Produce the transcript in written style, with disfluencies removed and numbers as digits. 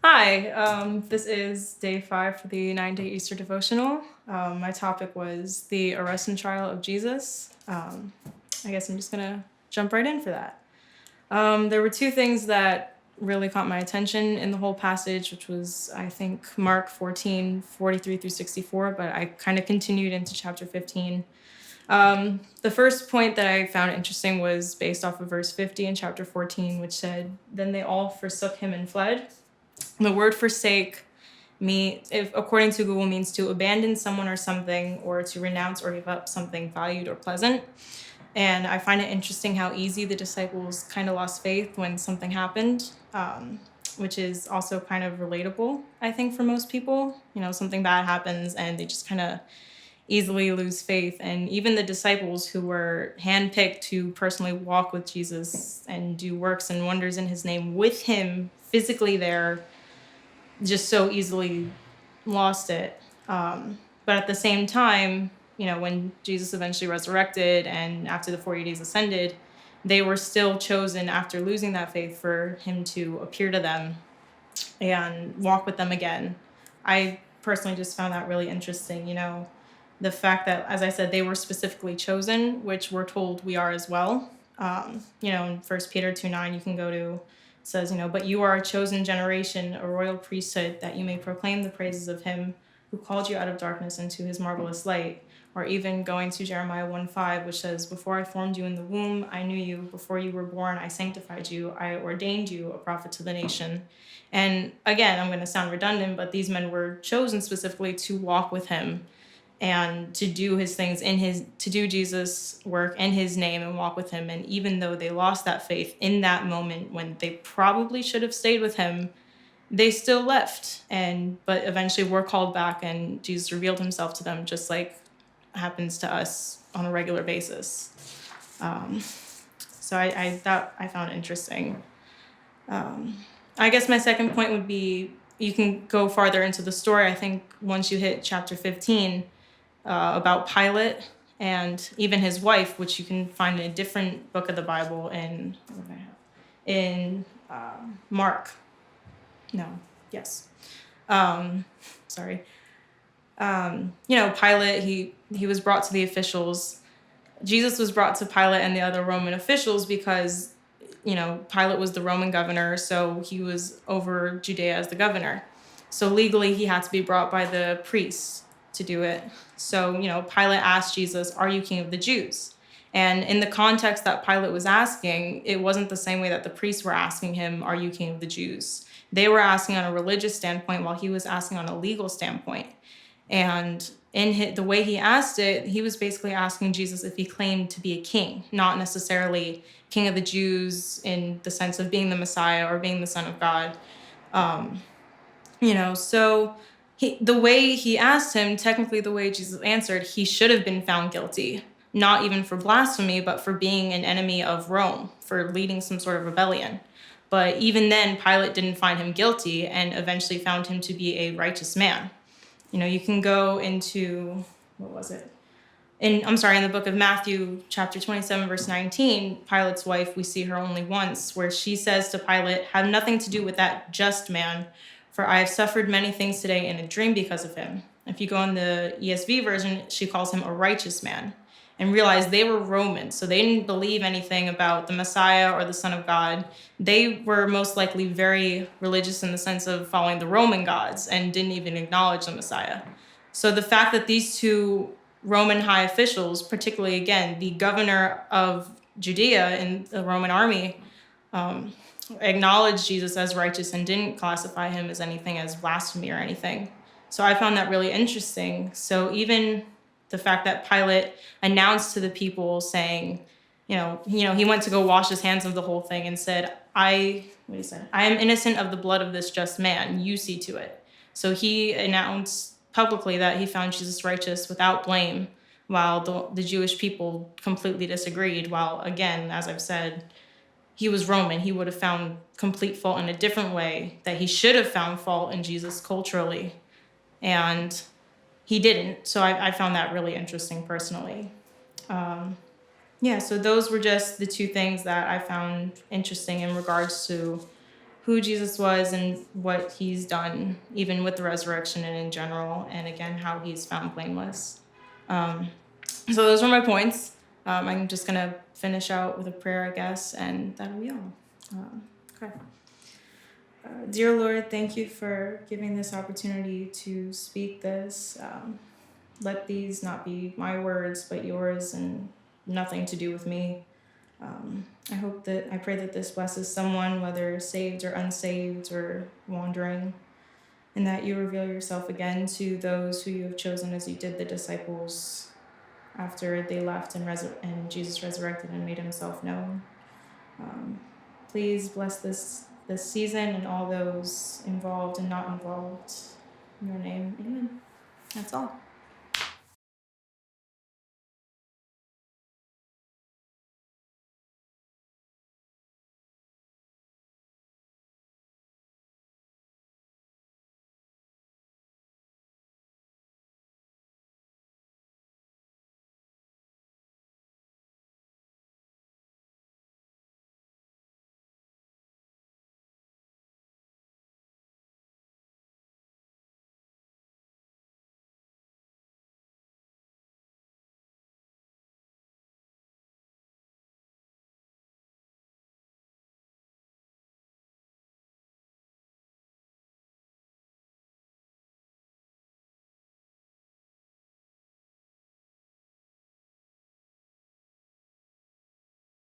Hi, this is day 5 for the 9-day Easter devotional. My topic was the arrest and trial of Jesus. I guess I'm just going to jump right in for that. There were two things that really caught my attention in the whole passage, which was, I think, Mark 14:43 through 64, but I kind of continued into chapter 15. The first point that I found interesting was based off of verse 50 in chapter 14, which said, "Then they all forsook him and fled." The word forsake according to Google, means to abandon someone or something, or to renounce or give up something valued or pleasant. And I find it interesting how easy the disciples kind of lost faith when something happened, which is also kind of relatable, I think, for most people. Something bad happens and they just kind of easily lose faith. And even the disciples who were handpicked to personally walk with Jesus and do works and wonders in his name with him physically there, just so easily lost it. But at the same time, when Jesus eventually resurrected and after the 40 days ascended, they were still chosen after losing that faith for him to appear to them and walk with them again. I personally just found that really interesting. The fact that, as I said, they were specifically chosen, which we're told we are as well. In 1 Peter 2:9, you can go to, it says, "But you are a chosen generation, a royal priesthood, that you may proclaim the praises of him who called you out of darkness into his marvelous light." Or even going to Jeremiah 1:5, which says, "Before I formed you in the womb, I knew you. Before you were born, I sanctified you. I ordained you a prophet to the nation." And again, I'm going to sound redundant, but these men were chosen specifically to walk with him and to do his things to do Jesus' work in his name and walk with him. And even though they lost that faith in that moment when they probably should have stayed with him, they still left. But eventually were called back and Jesus revealed himself to them, just like happens to us on a regular basis. So I found it interesting. I guess my second point would be, you can go farther into the story. I think once you hit chapter 15, about Pilate and even his wife, which you can find in a different book of the Bible in Mark. No, yes. Sorry. Pilate, he was brought to the officials. Jesus was brought to Pilate and the other Roman officials because, Pilate was the Roman governor, so he was over Judea as the governor. So legally, he had to be brought by the priests to do it. So, Pilate asked Jesus, "Are you king of the Jews?" And in the context that Pilate was asking, it wasn't the same way that the priests were asking him, "Are you king of the Jews?" They were asking on a religious standpoint while he was asking on a legal standpoint. And in the way he asked it, he was basically asking Jesus if he claimed to be a king, not necessarily king of the Jews in the sense of being the Messiah or being the Son of God. So the way he asked him, technically the way Jesus answered, he should have been found guilty, not even for blasphemy, but for being an enemy of Rome, for leading some sort of rebellion. But even then, Pilate didn't find him guilty and eventually found him to be a righteous man. You can go into, what was it? In the book of Matthew, chapter 27, verse 19, Pilate's wife, we see her only once, where she says to Pilate, "Have nothing to do with that just man, for I have suffered many things today in a dream because of him." If you go in the ESV version, she calls him a righteous man. And realize they were Romans, so they didn't believe anything about the Messiah or the Son of God. They were most likely very religious in the sense of following the Roman gods and didn't even acknowledge the Messiah. So the fact that these two Roman high officials, particularly, again, the governor of Judea in the Roman army, acknowledged Jesus as righteous and didn't classify him as anything as blasphemy or anything. So I found that really interesting. So even the fact that Pilate announced to the people saying, he went to go wash his hands of the whole thing and said, I am innocent of the blood of this just man. You see to it. So he announced publicly that he found Jesus righteous without blame, while the Jewish people completely disagreed. While, again, as I've said, he was Roman. He would have found complete fault in a different way, that he should have found fault in Jesus culturally. And he didn't. So I found that really interesting personally. So those were just the two things that I found interesting in regards to who Jesus was and what he's done, even with the resurrection and in general, and again, how he's found blameless. So those were my points. I'm just going to finish out with a prayer, I guess, and that'll be all. Okay. Dear Lord, thank you for giving this opportunity to speak this. Let these not be my words, but yours, and nothing to do with me. I pray that this blesses someone, whether saved or unsaved or wandering, and that you reveal yourself again to those who you have chosen as you did the disciples after they left and Jesus resurrected and made himself known. Please bless this season and all those involved and not involved. In your name, amen. That's all.